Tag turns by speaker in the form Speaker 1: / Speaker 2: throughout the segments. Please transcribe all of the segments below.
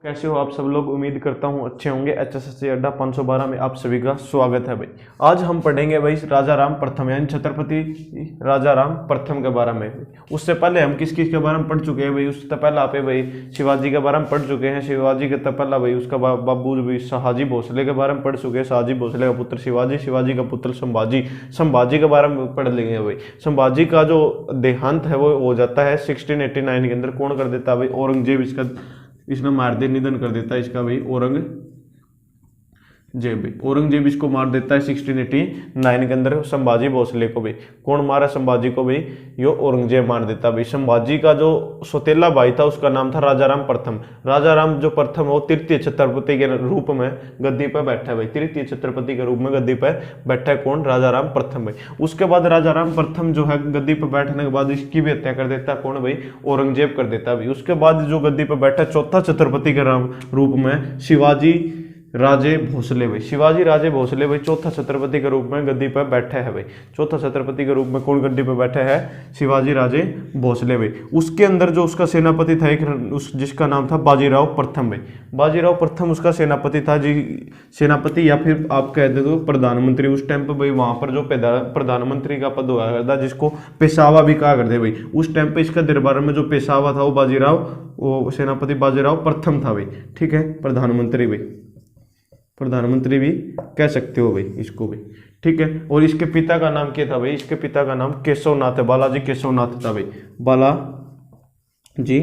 Speaker 1: कैसे हो आप सब लोग। उम्मीद करता हूँ अच्छे होंगे। HSSC अड्डा 512 में आप सभी का स्वागत है भाई। आज हम पढ़ेंगे भाई राजा राम प्रथम यानी छत्रपति राजा राम प्रथम के बारे में। उससे पहले हम किस किस के बारे में पढ़ चुके हैं भाई। उससे पहले आप भाई शिवाजी के बारे में पढ़ चुके हैं। शिवाजी के पहला भाई उसका बाबू भाई शाहजी भोसले के बारे में पढ़ चुके हैं। शाहजी भोसले का पुत्र शिवाजी, शिवाजी का पुत्र संभाजी, संभाजी के बारे में पढ़ लेंगे भाई। संभाजी का जो देहांत है वो हो जाता है 1689 के अंदर। कौन कर देता है भाई? औरंगजेब इसने मार दे, निधन कर देता है इसका भाई औरंगजेब इसको मार देता है 1689 के अंदर संभाजी भोसले को भाई। कौन मारा संभाजी को भाई? यो औरंगजेब मार देता भाई। संभाजी का जो सौतेला भाई था उसका नाम था राजा राम प्रथम। राजा राम जो प्रथम है वो तृतीय छत्रपति के रूप में गद्दी पर बैठा है भाई। तृतीय छत्रपति के रूप में गद्दी पर बैठा है कौन? राजा राम प्रथम भाई। उसके बाद राजा राम प्रथम जो है गद्दी पर बैठने के बाद इसकी भी हत्या कर देता है कौन भाई? औरंगजेब कर देता है भाई। उसके बाद जो गद्दी पर बैठा चौथा छत्रपति के रूप में शिवाजी राजे भोसले भाई। शिवाजी राजे भोसले भाई चौथा छत्रपति के रूप में गद्दी पर बैठे हैं भाई। चौथा छत्रपति के रूप में कौन गद्दी पर बैठे हैं? शिवाजी राजे भोसले भाई। उसके अंदर जो उसका सेनापति था जिसका नाम था बाजीराव प्रथम भाई। बाजीराव प्रथम उसका सेनापति था जी। सेनापति या फिर आप कह दे तो प्रधानमंत्री उस टाइम पर भाई। वहां पर जो प्रधानमंत्री का पद हुआ करता जिसको पेशावा भी कहा करते भाई। उस टाइम पे इसका दरबार में जो पेशावा था वो सेनापति बाजीराव प्रथम था भाई। ठीक है, प्रधानमंत्री भाई, प्रधानमंत्री भी कह सकते हो भाई इसको भी। ठीक है, और इसके पिता का नाम क्या था भाई? इसके पिता का नाम केशवनाथ है। बालाजी केशवनाथ था भाई। बालाजी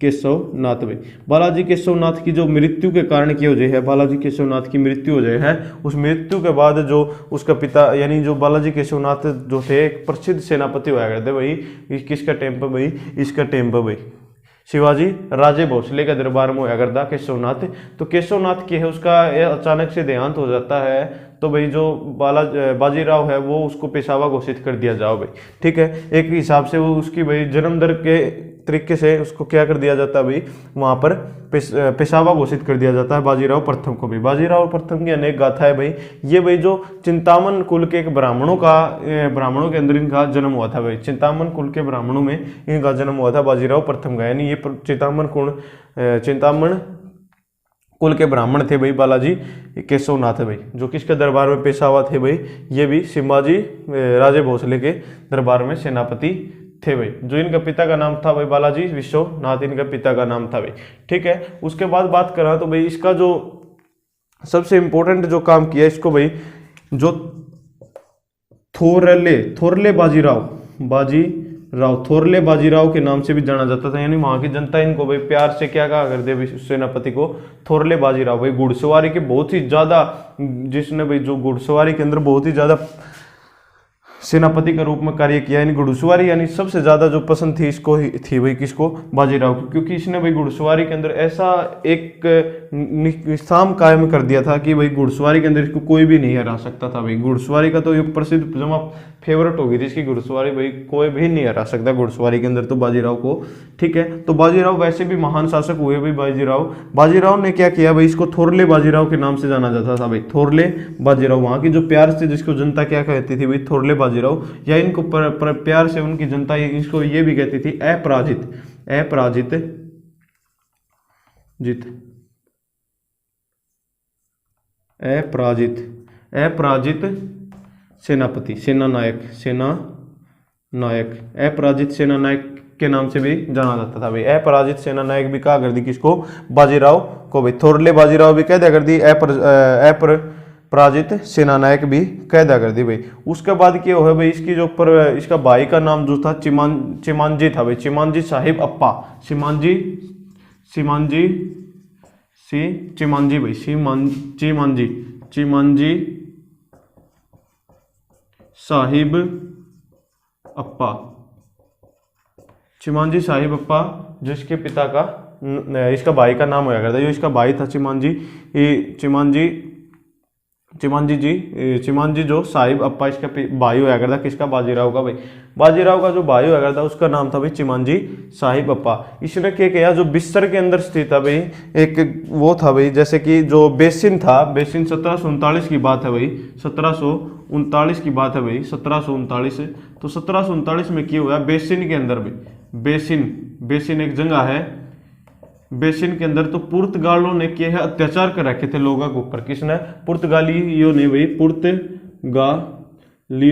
Speaker 1: केशवनाथ भाई। बालाजी केशवनाथ की जो मृत्यु के कारण की वजह है, बालाजी केशवनाथ की मृत्यु हो जाए है। उस मृत्यु के बाद जो उसका पिता यानी जो बालाजी केशवनाथ जो थे एक प्रसिद्ध सेनापति हुआ करते भाई। किसका टाइम पर भाई? इसका टाइम पर भाई शिवाजी राजे भोसले का दरबार में हुआ करता केशवनाथ। तो केशवनाथ की है उसका अचानक से देहांत हो जाता है। तो भाई जो बाजीराव है वो उसको पेशावा घोषित कर दिया जाओ भाई। ठीक है, एक हिसाब से वो उसकी भाई जन्म दर के तरीके से उसको क्या कर दिया जाता है भाई? वहां पर पेशावा घोषित कर दिया जाता है बाजीराव प्रथम को भी। बाजीराव प्रथम की अनेक गाथा है भाई। ये भाई जो चिंतामन कुल के एक ब्राह्मणों के अंदर इनका जन्म हुआ था भाई। चिंतामन कुल के ब्राह्मणों में इनका जन्म हुआ था बाजीराव प्रथम का। यानी ये चिंतामन कुल के ब्राह्मण थे भाई बालाजी केशवनाथ भाई, जो किसके दरबार में पेशावा थे भाई? ये भी शिवाजी राजे भोसले के दरबार में सेनापति थे भाई। जो इनका पिता का नाम था भाई बालाजी विश्वनाथ, इनका पिता का नाम था भाई। ठीक है, उसके बाद बात करा तो भाई इसका जो सबसे इंपॉर्टेंट जो काम किया इसको भाई, जो थोरले बाजीराव के नाम से भी जाना जाता था। यानी वहां की जनता इनको भाई प्यार से क्या कहा करते भाई सेनापति को? थोरले बाजीराव भाई। घुड़सवारी के बहुत ही ज्यादा, जिसने भाई जो घुड़सवारी के अंदर बहुत ही ज्यादा सेनापति के रूप में कार्य किया। यानी घुड़सवारी यानी सबसे ज्यादा जो पसंद थी इसको थी भाई किसको? बाजीराव को। क्योंकि इसने भाई घुड़सवारी के अंदर ऐसा एक निशान कायम कर दिया था कि भाई घुड़सवारी के अंदर इसको कोई भी नहीं हरा सकता था भाई। घुड़सवारी का तो ये प्रसिद्ध जमा फेवरेट हो गई थी इसकी घुड़सवारी भाई। कोई भी नहीं हरा सकता घुड़सवारी के अंदर तो बाजीराव को। ठीक है, तो बाजीराव वैसे भी महान शासक हुए भाई। बाजीराव ने क्या किया भाई? इसको थोरले बाजीराव के नाम से जाना जाता था भाई। थोरले बाजीराव, वहां की जो प्यार से जिसको जनता क्या कहती थी भाई? थोरले बाजीराव। या इनको प्यार से उनकी जनता इसको ये भी कहती थी अपराजित सेनापति, सेना नायक अपराजित सेना नायक के नाम से भी जाना जाता था भाई। अपराजित सेना नायक भी कहा कर दी किसको? बाजीराव को भाई। थोरले बाजीराव भी कह दिया कर दी, अपराजित सेना नायक भी कह दिया कर दी भाई। उसके बाद क्या हुआ भाई? इसकी जो इसका भाई का नाम जो था चिमांजी था भाई। चिमांजी साहिब अप्पा, चिमांजी भाई, चिमांजी साहिब अप्पा, चिमांजी साहिब अप्पा, जिसके पिता का इसका भाई का नाम होया करता है। जो इसका भाई था चिमांजी जो साहिब अप्पा इसका भाई होया करता किसका? बाजीराव का भाई। बाजीराव का जो भाई होया करता उसका नाम था भाई चिमांजी साहिब अप्पा। इसने क्या किया? जो बिस्तर के अंदर स्थित था भाई एक वो था भाई, जैसे कि जो बेसिन था, बेसिन 1739 की बात है भाई। 1739 की बात है भाई, 1739। तो 1739 में क्या हुआ? बेसिन के अंदर भाई, बेसिन एक जगह है बेसिन के अंदर, तो पुर्तगालों ने किए है अत्याचार कर रखे थे लोगों के ऊपर। किसने? पुर्तगालियों ने भाई, पुर्तगालियों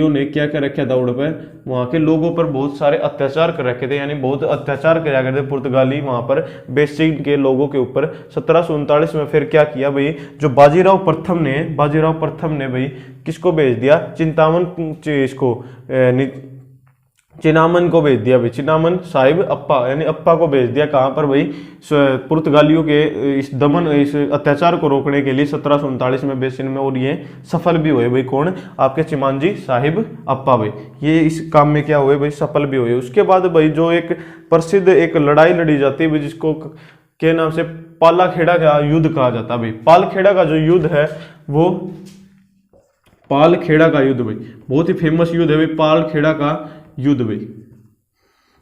Speaker 1: ने क्या कर रखा था उड़ पे, वहां के लोगों पर बहुत सारे अत्याचार कर रखे थे, यानी बहुत अत्याचार किया करते थे पुर्तगाली वहां पर बेसिन के लोगों के ऊपर। 1739 में फिर क्या किया भाई, जो बाजीराव प्रथम ने भाई किसको भेज दिया, चिनामन को भेज दिया भाई, चिनामन साहिब अप्पा, यानी अप्पा को भेज दिया कहां पर भाई, पुर्तगालियों के इस अत्याचार को रोकने के लिए 1739 में बेसिन में। और ये सफल भी हुए भाई, कौन? आपके चिमांजी साहिब अप्पा भाई, ये इस काम में क्या हुए भाई, सफल भी हुए। उसके बाद भाई जो एक प्रसिद्ध एक लड़ाई लड़ी जाती है भाई, जिसको के नाम से पालाखेड़ा का युद्ध कहा जाता है भाई। पालखेड़ा का जो युद्ध है वो, पालखेड़ा का युद्ध भाई बहुत ही फेमस युद्ध है भाई, पालखेड़ा का युद्ध भाई।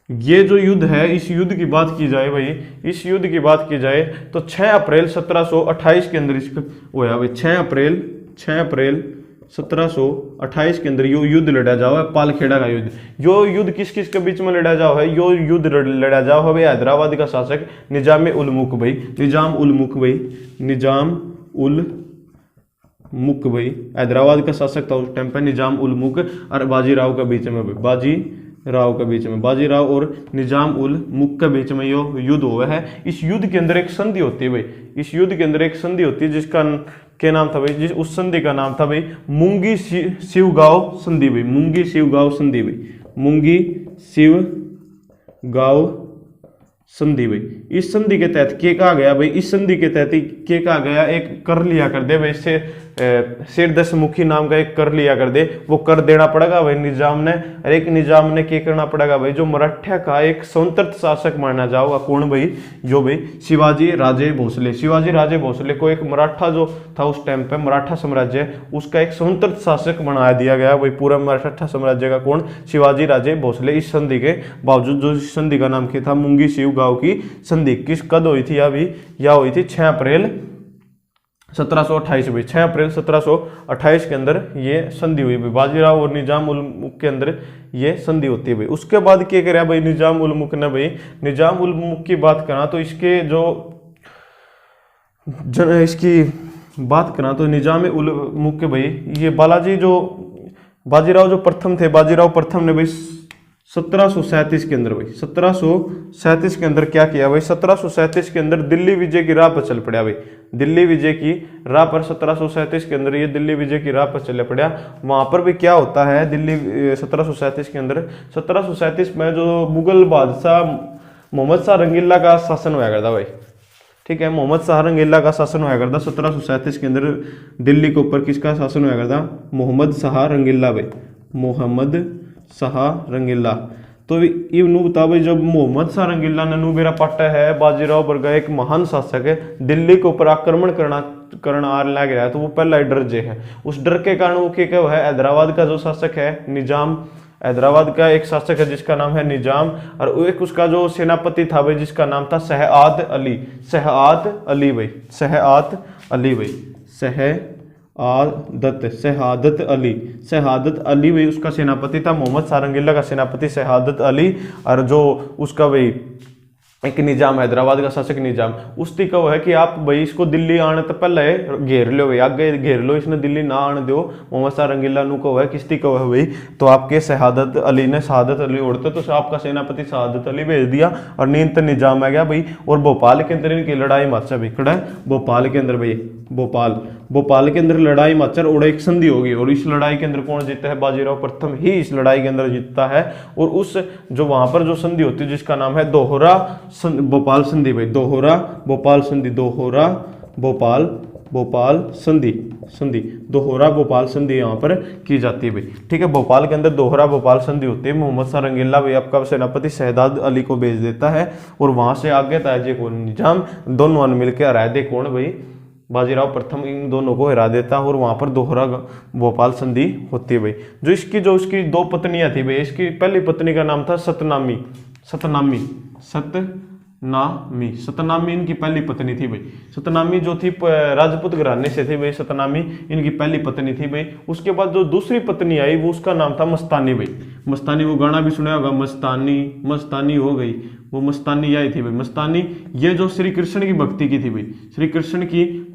Speaker 1: ये जो युद्ध है, इस युद्ध की बात की जाए भाई, इस युद्ध की बात की जाए तो 6 अप्रैल 1728 के अंदर इसका हुआ भाई। 6 अप्रैल 1728 के अंदर यो युद्ध लड़ा जाओ है, पालखेड़ा का युद्ध। यो युद्ध किस किस के बीच में लड़ा जाओ है, यो युद्ध लड़ा जाओ है भाई हैदराबाद का शासक निजाम उल मुल्क भाई, निजाम उल मुल्क भाई, हैदराबाद का शासक था उस टाइम पर निजाम उल मुल्क, और बाजीराव के बीच में भाई, बाजीराव और निजाम उल मुल्क के बीच में यो युद्ध हुआ है। इस युद्ध के अंदर एक संधि होती है भाई, इस युद्ध के अंदर एक संधि होती है जिसका क्या नाम था भाई, उस संधि का नाम था भाई मुंगी शिवगांव संधि भाई, मुंगी शिवगांव संधि भाई। इस संधि के तहत क्या कहा गया भाई, इस संधि के तहत क्या कहा गया, एक कर लिया कर दे भाई, शेर दशमुखी नाम का एक कर लिया कर दे, वो कर देना पड़ेगा भाई निजाम ने। और एक निजाम ने क्या करना पड़ेगा भाई, जो मराठा का एक स्वतंत्र शासक माना जाओगा, कौन भाई, जो भाई शिवाजी राजे भोसले को एक मराठा जो था उस टाइम पे मराठा साम्राज्य, उसका एक स्वतंत्र शासक बना दिया गया भाई पूरा मराठा साम्राज्य का, कौन? शिवाजी राजे भोसले। इस संधि के बावजूद, जो इस संधि का नाम क्या था, मुंगी शिवगांव की संधि, किस कद हुई थी अभी, यह हुई थी 6 अप्रैल 1728 भाई, 6 अप्रैल 1728 के अंदर ये संधि हुई भाई, बाजीराव और निजाम उल मुल्क के अंदर ये संधि होती है भाई। उसके बाद क्या करा भाई निजाम उल मुल्क ने भाई, निजाम उल मुल्क की बात करा तो इसके जो इसकी बात करा तो निजाम उल मुल्क के भाई, ये बाजीराव जो प्रथम थे, बाजीराव प्रथम ने भाई 1737 के अंदर भाई, 1737 के अंदर क्या किया भाई, 1737 के अंदर दिल्ली विजय की राह पर चल पड़ा भाई, दिल्ली विजय की राह पर 1737 के अंदर ये दिल्ली विजय की राह पर चल पड़ा। वहां पर भी क्या होता है, दिल्ली 1737 के अंदर, 1737 में जो मुगल बादशाह मोहम्मद शाह रंगीला का शासन हुआ करता भाई, ठीक है, मोहम्मद शाह रंगीला का शासन हुआ करता 1737 के अंदर दिल्ली के ऊपर। किसका शासन हुआ करता? मोहम्मद शाह रंगीला भाई, मोहम्मद शाह रंगीला। तो ये नू बता भाई, जब मोहम्मद शाह रंगीला ने नू बेरा पाटा है, बाजीराव बरगा एक महान शासक है, दिल्ली के ऊपर आक्रमण करना लग रहा है, तो वो पहला डर जे है। उस डर के कारण वो क्या है, हैदराबाद का जो शासक है निजाम, हैदराबाद का एक शासक है जिसका नाम है निजाम, और एक उसका जो सेनापति था भाई जिसका नाम था शहादत अली शहादत अली भाई उसका सेनापति था। मोहम्मद शाह रंगीला का सेनापति शहादत अली, और जो उसका भाई एक निजाम, हैदराबाद का शासक निजाम, उसकी कहो है कि आप भाई इसको दिल्ली आने तो पहले घेर लो भाई, आगे घेर लो, इसने दिल्ली ना आने दो। मोहम्मद शाह रंगीला नु कहो है, किसकी कहो है भाई, तो आपके शहादत अली ने, शहादत अली उड़ते तो आपका सेनापति शहादत अली भेज दिया, और नींद निजाम आ गया भाई। और भोपाल के अंदर इनकी लड़ाई माचा भाई, खड़ा है भोपाल के अंदर भाई, भोपाल के अंदर लड़ाई माचर और एक संधि होगी, और इस लड़ाई के अंदर कौन जीता है? बाजीराव प्रथम ही इस लड़ाई के अंदर जीतता है। और उस जो वहां पर जो संधि होती है जिसका नाम है दोहरा भोपाल संधि भाई, दोहरा भोपाल संधि, दोहरा भोपाल संधि यहाँ पर की जाती है भाई, ठीक है। भोपाल के अंदर दोहरा भोपाल संधि होती है। मोहम्मद शाह रंगीला भाई आपका सेनापति शहजाद अली को भेज देता है, और वहां से आगे ताजे को निजाम, दोनों ने मिलकर हरा दे कौन भाई, बाजीराव प्रथम, इन दोनों को हरा देता है। और वहां पर दोहरा भोपाल संधि होती है भाई। जो उसकी 2 पत्नियां थी भाई, इसकी पहली पत्नी का नाम था सतनामी सतनामी इनकी पहली पत्नी थी भाई। सतनामी जो थी राजपूत घराने से थी भाई, सतनामी इनकी पहली पत्नी थी भाई। उसके बाद जो दूसरी पत्नी आई वो उसका नाम था मस्तानी भाई। मस्तानी, वो गाना भी सुना होगा, मस्तानी मस्तानी हो गई, वो मस्तानी आई थी भाई। मस्तानी ये जो श्री कृष्ण की भक्ति की थी भाई, श्री कृष्ण की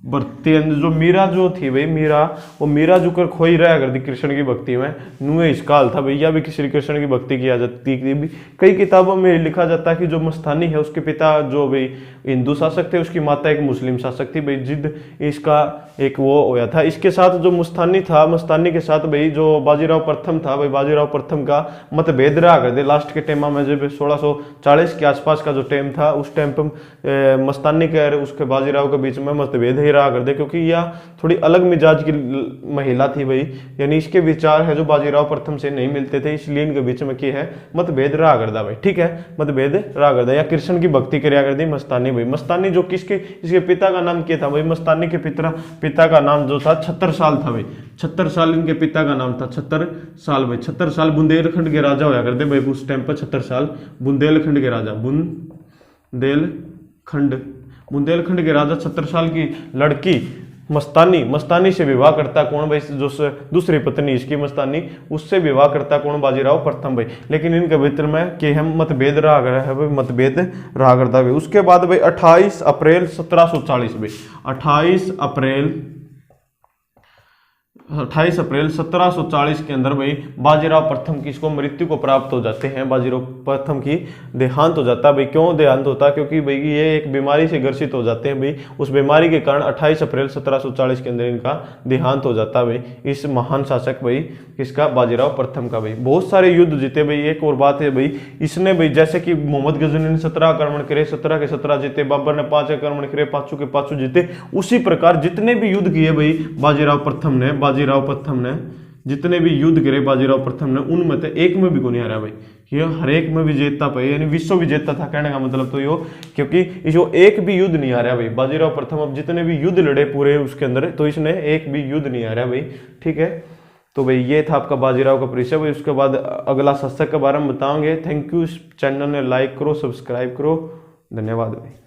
Speaker 1: भक्ति जो मीरा जो थी भाई, मीरा, वो मीरा जो कर खोई रहा करती कृष्ण की भक्ति में, नुए इसकाल था भैया भी श्री कृष्ण की भक्ति किया जाती थी भी। कई किताबों में लिखा जाता है कि जो मस्तानी है उसके पिता जो भाई हिंदू शासक थे, उसकी माता एक मुस्लिम शासक थी भाई। जिद इसका एक वो होया था। इसके साथ जो मस्तानी था, मस्तानी के साथ भाई जो बाजीराव प्रथम था भाई, बाजीराव प्रथम का मतभेद रहा कर दे लास्ट के टाइम में, जब 1640 के आसपास का जो टाइम था, उस टाइम पर मस्तानी के उसके बाजीराव के बीच में मतभेद ही रहा कर दे, क्योंकि यह थोड़ी अलग मिजाज की महिला थी भाई, यानी इसके विचार है जो बाजीराव प्रथम से नहीं मिलते थे, इसलिए इनके बीच में क्या है, मतभेद रहा करदा भाई। ठीक है, मतभेद रहा करदा, या कृष्ण की भक्ति कर्या कर दी मस्तानी भाई। मस्तानी जो किसके, इसके पिता का नाम क्या था भाई, मस्तानी के पिता का नाम जो था छत्रसाल था भाई। छत्रसाल इनके पिता का नाम था, छत्रसाल भाई। छत्रसाल बुंदेलखंड के राजा होया करते भाई उस टाइम पर। छत्रसाल बुंदेलखंड के राजा, बुंदेलखंड के राजा छत्रसाल की लड़की मस्तानी से विवाह करता कौन भाई, जो दूसरी पत्नी इसकी मस्तानी, उससे विवाह करता कौन, बाजीराव प्रथम भाई। लेकिन इनके भीतर में कि हम मतभेद रहा है भाई, मतभेद रहा करता भाई। उसके बाद भाई 28 अप्रैल 1740 भाई, 28 अप्रैल 1740 के अंदर भाई बाजीराव प्रथम की इसको मृत्यु को प्राप्त हो जाते हैं। बाजीराव प्रथम की देहांत हो जाता है भाई। क्यों देहांत होता है, क्योंकि भाई ये एक बीमारी से ग्रसित हो जाते हैं भाई। उस बीमारी के कारण 28 अप्रैल 1740 के अंदर इनका देहांत हो जाता है भाई। इस महान शासक भाई किसका, बाजीराव प्रथम का भाई। बहुत सारे युद्ध जीते भाई। एक और बात है भाई, इसने भाई जैसे कि मोहम्मद गजनी ने 17 आक्रमण करे, 17 के 17 जीते, बाबर ने 5 आक्रमण करे, 5 के 5 जीते, उसी प्रकार जितने भी युद्ध किए भाई बाजीराव प्रथम ने जितने भी युद्ध करे बाजीराव प्रथम ने, उनमें से एक में भी को नहीं हारा भाई। ये हर एक में विजेता पाई, यानी विश्व विजेता था कहने का मतलब तो यो, क्योंकि जो एक भी युद्ध नहीं हारा भाई बाजीराव प्रथम। अब जितने भी युद्ध लड़े पूरे उसके अंदर, तो इसने एक भी युद्ध नहीं हारा भाई। ठीक है, तो भाई ये था आपका बाजीराव का परिचय भाई। उसके बाद अगला शासक के बारे में बताओगे। Thank you. चैनल ने लाइक करो, सब्सक्राइब करो, धन्यवाद भाई।